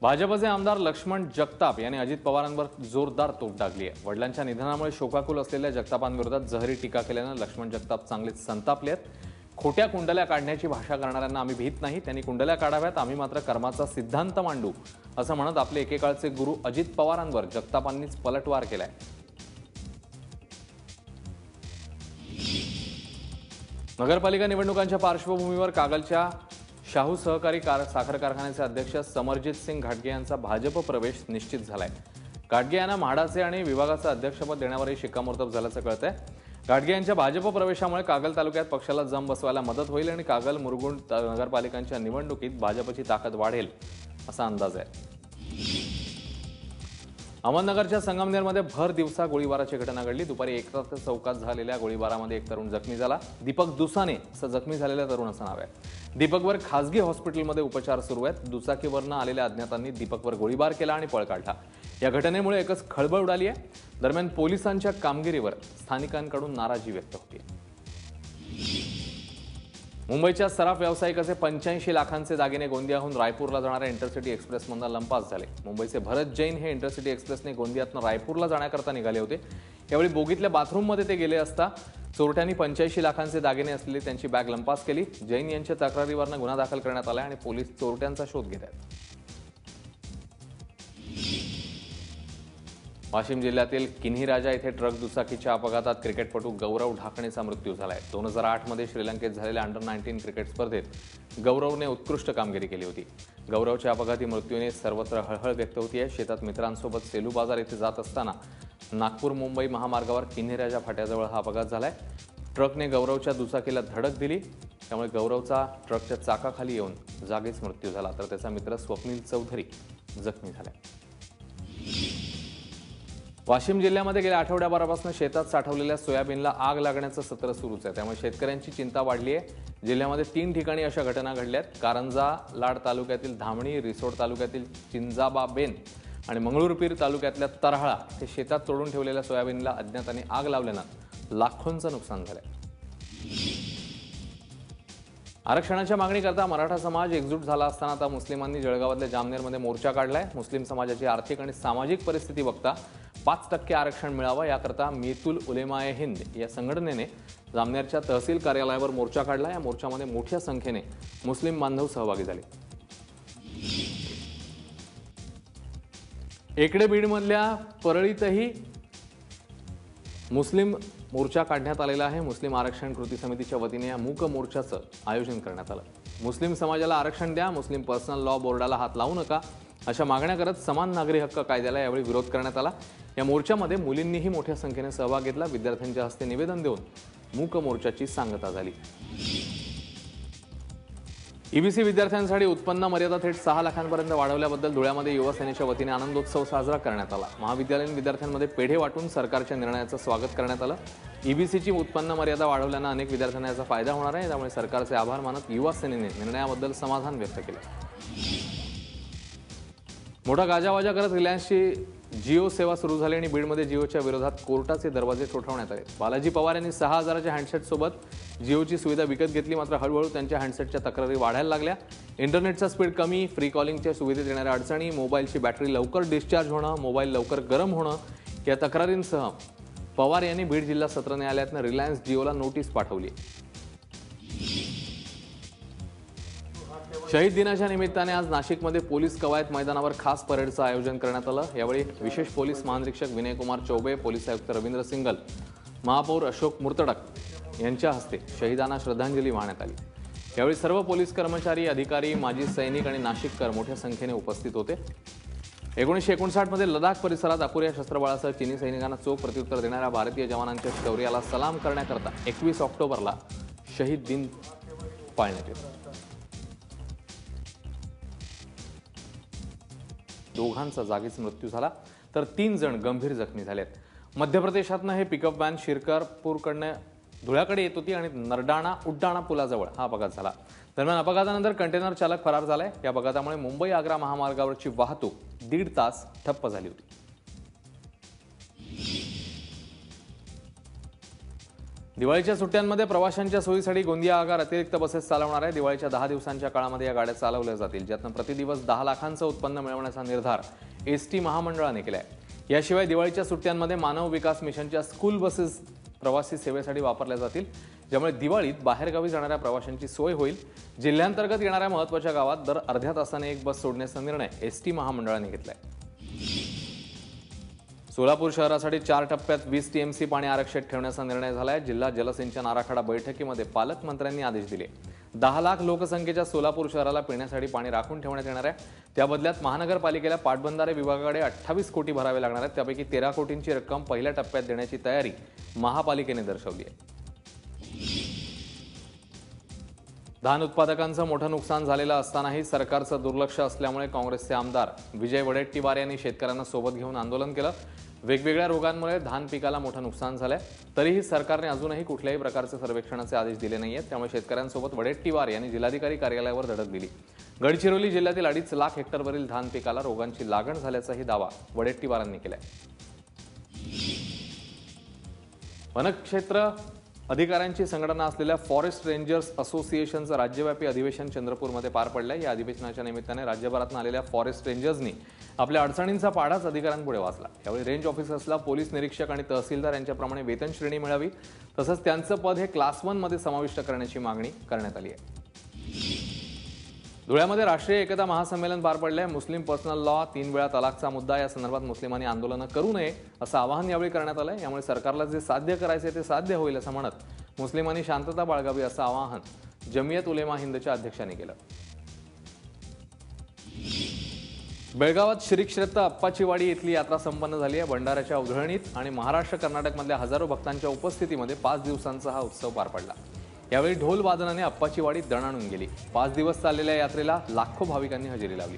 भाजपचे आमदार लक्ष्मण जगताप यांनी अजित पवारांवर जोरदार तोफ डागली आहे। वडिलांच्या निधनामुळे शोकाकुल असलेल्या जगतापांविरोधात जहरी टीका केल्याने लक्ष्मण जगताप चांगलेच संतापले आहेत। खोट्या कुंडल्या काढण्याची भाषा करणाऱ्यांना आम्ही भीत नाही, त्यांनी कुंडल्या काढाव्यात, आम्ही मात्र कर्माचा सिद्धांत मांडू असं म्हणत आपले एकेकाळचे गुरु अजित पवारांवर जगतापांनीच पलटवार केलाय। नगरपालिका निवडणुकांच्या पार्श्वभूमीवर कागलच्या शाहू सहकारी साखर कारखान्याचे अध्यक्ष समरजित सिंग घाटगे यांचा भाजप प्रवेश निश्चित झालाय। घाटगे यांना म्हाडाचे आणि विभागाचं अध्यक्षपद देण्यावरही शिक्कामोर्तब झाल्याचं कळतंय। घाटगे यांच्या भाजप प्रवेशामुळे कागल तालुक्यात पक्षाला जम बसवायला मदत होईल आणि कागल मुरगुड नगरपालिकांच्या निवडणुकीत भाजपची ताकद वाढेल असा अंदाज आहे। अहमदनगरच्या संगमनेरमध्ये भर दिवसा गोळीबाराची घटना घडली। दुपारी एकता चौकात झालेल्या गोळीबारामध्ये एक तरुण जखमी झाला। दीपक दुसाने असं जखमी झालेल्या तरुणाचं नाव आहे। दीपकवर खासगी हॉस्पिटलमध्ये उपचार सुरू आहेत। दुचाकीवरनं आलेल्या अज्ञातांनी दीपकवर गोळीबार केला आणि पळ काढला। या घटनेमुळे एकच खळबळ उडाली आहे। दरम्यान पोलिसांच्या कामगिरीवर स्थानिकांकडून नाराजी व्यक्त होते। मुंबईच्या सराफ व्यावसायिकाचे 85 लाखांचे दागिने गोंदियाहून रायपूरला जाणाऱ्या इंटरसिटी एक्सप्रेसमधून लंपास झाले। मुंबईचे भरत जैन हे इंटरसिटी एक्सप्रेसने गोंदियातून रायपूरला जाण्याकरता निघाले होते। यावेळी बोगीतल्या बाथरूममध्ये ते गेले असता चोरट्यांनी 85 लाखांचे दागिने असलेली त्यांची बॅग लंपास केली। जैन यांच्या तक्रारीवरून गुन्हा दाखल करण्यात आला आणि पोलीस चोरट्यांचा शोध घेत आहेत। वाशिम जिल्ह्यातील किन्हीराजा येथे ट्रक दुचाकीच्या अपघातात क्रिकेटपटू गौरव ढाकणेचा मृत्यू झालाय। 2008 मध्ये श्रीलंकेत झालेल्या अंडर-19 क्रिकेट स्पर्धेत गौरवने उत्कृष्ट कामगिरी केली होती। गौरवच्या अपघाती मृत्यूने सर्वत्र हळहळ व्यक्त होतीये। शेतात मित्रांसोबत सेलू बाजार येथे जात असताना नागपूर मुंबई महामार्गावर किन्हीराजा फाट्याजवळ हा अपघात झालाय। ट्रकने गौरवच्या दुचाकीला धडक दिली, त्यामुळे गौरवचा ट्रकच्या चाकाखाली येऊन जागीच मृत्यू झाला, तर त्याचा मित्र स्वप्नील चौधरी जखमी झाला। वाशिम जिल्ह्यामध्ये गेल्या आठवड्याभरापासून शेतात साठवलेल्या सोयाबीनला आग लागण्याचं सत्र सुरूच आहे, त्यामुळे शेतकऱ्यांची चिंता वाढली आहे। जिल्ह्यामध्ये 3 ठिकाणी अशा घटना घडल्यात। कारंजा लाड तालुक्यातील धामणी, रिसोड तालुक्यातील चिंजाबाबेन आणि मंगळूरपीर तालुक्यातल्या तरहाळा हे शेतात तोडून ठेवलेल्या सोयाबीनला अज्ञातांनी आग लावल्यानं लाखोंचं नुकसान झालंय। आरक्षणाच्या मागणीकरता मराठा समाज एकजूट झाला असताना आता मुस्लिमांनी जळगावातल्या जामनेरमध्ये मोर्चा काढलाय। मुस्लिम समाजाची आर्थिक आणि सामाजिक परिस्थिती बघता 5% आरक्षण मिळावं याकरता मीतुल उलेमाए हिंद या संघटनेने जामनेरच्या तहसील कार्यालयावर मोर्चा काढला। या मोर्चामध्ये मोठ्या संख्येने मुस्लिम बांधव सहभागी झाले। इकडे बीडमधल्या परळीतही मुस्लिम मोर्चा काढण्यात आलेला आहे। मुस्लिम आरक्षण कृती समितीच्या वतीने या मूक मोर्चाचं आयोजन करण्यात आलं। मुस्लिम समाजाला आरक्षण द्या, मुस्लिम पर्सनल लॉ बोर्डाला हात लावू नका अशा मागण्या करत समान नागरी हक्क कायद्याला यावेळी विरोध करण्यात आला। या मोर्चामध्ये मुलींनीही मोठ्या संख्येने सहभाग घेतला। विद्यार्थ्यांच्या हस्ते निवेदन देऊन मूक मोर्चाची सांगता झाली। ईबीसी विद्यार्थ्यांसाठी उत्पन्न मर्यादा थेट 6 लाखांपर्यंत वाढवल्याबद्दल धुळ्यामध्ये युवा सेनेच्या वतीने आनंदोत्सव साजरा करण्यात आला। महाविद्यालयीन विद्यार्थ्यांमध्ये पेढे वाटून सरकारच्या निर्णयाचं स्वागत करण्यात आलं। ईबीसीची उत्पन्न मर्यादा वाढवल्यानं अनेक विद्यार्थ्यांना याचा फायदा होणार आहे, त्यामुळे सरकारचे आभार मानत युवा सेनेने निर्णयाबद्दल समाधान व्यक्त केलं। मोठा गाजावाजा करत रिलायन्सची जिओ सेवा सुरू झाली आणि बीडमध्ये जिओच्या विरोधात कोर्टाचे दरवाजे ठोठावण्यात आले। बालाजी पवार यांनी 6000च्या हँडसेटसोबत जिओची सुविधा विकत घेतली, मात्र हळूहळू त्यांच्या हँडसेटच्या तक्रारी वाढायला लागल्या। इंटरनेटचा स्पीड कमी, फ्री कॉलिंगच्या सुविधेत येणाऱ्या अडचणी, मोबाईलची बॅटरी लवकर डिस्चार्ज होणं, मोबाईल लवकर गरम होणं या तक्रारींसह पवार यांनी बीड जिल्हा सत्र न्यायालयातून रिलायन्स जिओला नोटीस पाठवली। शहीद दिनाच्या निमित्ताने आज नाशिकमध्ये पोलीस कवायत मैदानावर खास परेडचं आयोजन करण्यात आलं। यावेळी विशेष पोलीस महानिरीक्षक विनयकुमार चौबे, पोलीस आयुक्त रवींद्र सिंगल, महापौर अशोक मुर्तडक यांच्या हस्ते शहीदांना श्रद्धांजली वाहण्यात आली। यावेळी सर्व पोलीस कर्मचारी, अधिकारी, माजी सैनिक आणि नाशिककर मोठ्या संख्येने उपस्थित होते। 1959 मध्ये लडाख परिसरात अपुऱ्या शस्त्रबळासह चीनी सैनिकांना चोख प्रत्युत्तर देणाऱ्या भारतीय जवानांच्या शौर्याला सलाम करण्याकरता 21 ऑक्टोबरला शहीद दिन पाळण्यात येतो। दोघांचा जागीच मृत्यू झाला, तर 3 जण गंभीर जखमी झालेत। मध्य प्रदेशातनं हे पिकअप व्हॅन शिरकारपूरकडनं धुळ्याकडे येत होती आणि नरडाणा उड्डाणा पुलाजवळ हा अपघात झाला। दरम्यान अपघातानंतर कंटेनर चालक फरार झालाय। या अपघातामुळे मुंबई आग्रा महामार्गावरची वाहतूक 1.5 तास ठप्प झाली होती। दिवाळीच्या सुट्ट्यांमध्ये प्रवाशांच्या सोयीसाठी गोंदिया आगार अतिरिक्त बसेस चालवणार आहे। दिवाळीच्या 10 दिवसांच्या काळामध्ये या गाड्या चालवल्या जातील, ज्यातून प्रतिदिवस 10 लाखांचं उत्पन्न मिळवण्याचा निर्धार एसटी महामंडळाने केला आहे। याशिवाय दिवाळीच्या सुट्ट्यांमध्ये मानव विकास मिशनच्या स्कूल बसेस प्रवासी सेवेसाठी वापरल्या जातील, ज्यामुळे दिवाळीत बाहेरगावी जाणाऱ्या प्रवाशांची सोय होईल। जिल्ह्यांतर्गत येणाऱ्या महत्त्वाच्या गावात दर अर्ध्या तासाने एक बस सोडण्याचा निर्णय एसटी महामंडळाने घेतला आहे। सोलापूर शहरासाठी 4 टप्प्यात 20 टीएमसी पाणी आरक्षित ठेवण्याचा निर्णय झाला आहे। जिल्हा जलसिंचन आराखडा बैठकीमध्ये पालकमंत्र्यांनी आदेश दिले। 10 लाख लोकसंख्येच्या सोलापूर शहराला पिण्यासाठी पाणी राखून ठेवण्यात येणार आहे। त्या बदल्यात महानगरपालिकेला पाटबंधारे विभागाकडे 28 कोटी भरावे लागणार आहेत। त्यापैकी 13 कोटींची रक्कम पहिल्या टप्प्यात देण्याची तयारी महापालिकेने दर्शवली आहे। धान उत्पादकांचं मोठं नुकसान झालेलं असतानाही सरकारचं दुर्लक्ष असल्यामुळे काँग्रेसचे आमदार विजय वडेट्टीवार यांनी शेतकऱ्यांना सोबत घेऊन आंदोलन केलं। वेगवेगळ्या रोगांमुळे धान पिकाला मोठं नुकसान झालंय, तरीही सरकारने अजूनही कुठल्याही प्रकारचे सर्वेक्षणाचे आदेश दिले नाहीयेत। त्यामुळे शेतकऱ्यांसोबत वडेट्टीवार यांनी जिल्हाधिकारी कार्यालयावर धडक दिली। गडचिरोली जिल्ह्यातील 2.5 लाख हेक्टरवरील धान पिकाला रोगांची लागण झाल्याचाही दावा वडेट्टीवारांनी केलाय। वनक्षेत्र अधिकाऱ्यांची संघटना असलेल्या फॉरेस्ट रेंजर्स असोसिएशनचं राज्यव्यापी अधिवेशन चंद्रपूरमध्ये पार पडलंय। या अधिवेशनाच्या निमित्ताने राज्यभरातून आलेल्या फॉरेस्ट रेंजर्सनी आपल्या अडचणींचा पाढाच अधिकाऱ्यांपुढे वाचला। यावेळी रेंज ऑफिसर्सला पोलीस निरीक्षक आणि तहसीलदार यांच्याप्रमाणे वेतन श्रेणी मिळावी, तसंच त्यांचं पद हे क्लास 1 मध्ये समाविष्ट करण्याची मागणी करण्यात आली आहे। धुळ्यामध्ये राष्ट्रीय एकता महासंमेलन पार पडले। मुस्लिम पर्सनल लॉ, 3 वेळा तलाकचा मुद्दा या संदर्भात मुस्लिमांनी आंदोलन करू नये असं आवाहन यावेळी करण्यात आलंय। यामुळे सरकारला जे साध्य करायचे ते साध्य होईल असं म्हणत मुस्लिमांनी शांतता बाळगावी असं आवाहन जमियत उलेमा हिंदच्या अध्यक्षांनी केलं। बेळगावात श्री क्षेत्र अप्पाचीवाडी इथली यात्रा संपन्न झाली आहे। भंडाऱ्याच्या उधळणीत आणि महाराष्ट्र कर्नाटकमधल्या हजारो भक्तांच्या उपस्थितीमध्ये 5 दिवसांचा हा उत्सव पार पडला। यावेळी ढोल वादनाने अप्पाचीवाडी दणाणून गेली। 5 दिवस चाललेल्या यात्रेला लाखो भाविकांनी हजेरी लावली।